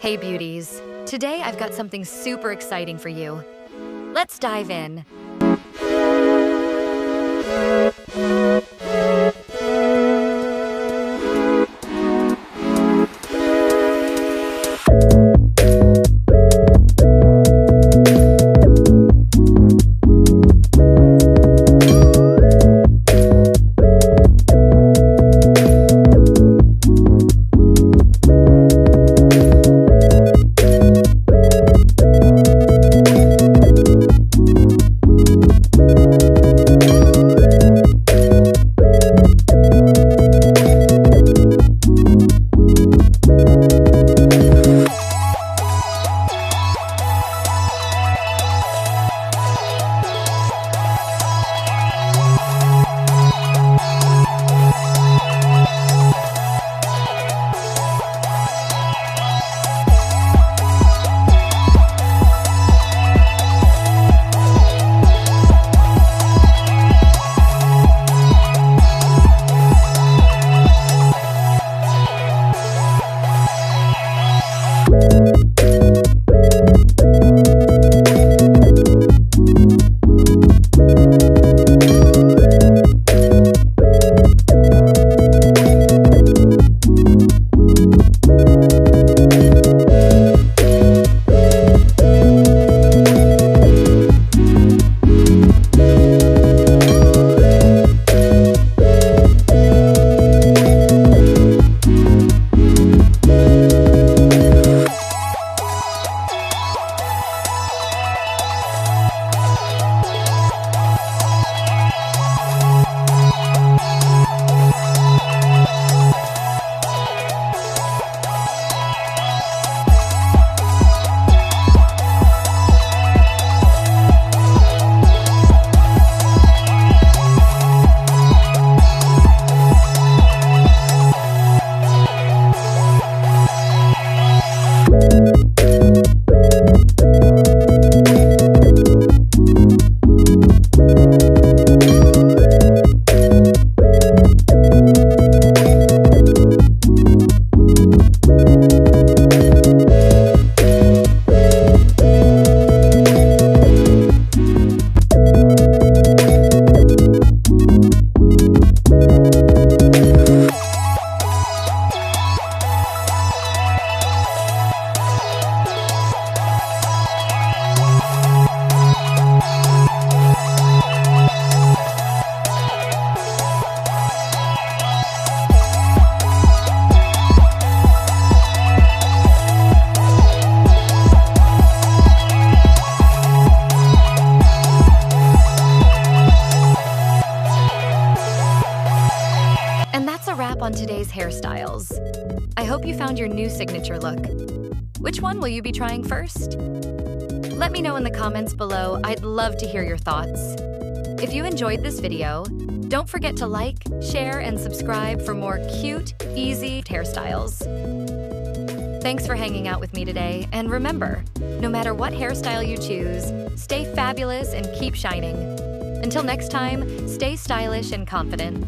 Hey beauties, today I've got something super exciting for you. Let's dive in. On today's hairstyles. I hope you found your new signature look. Which one will you be trying first? Let me know in the comments below. I'd love to hear your thoughts. If you enjoyed this video, don't forget to like, share, and subscribe for more cute, easy hairstyles. Thanks for hanging out with me today, and remember, no matter what hairstyle you choose, stay fabulous and keep shining. Until next time, stay stylish and confident.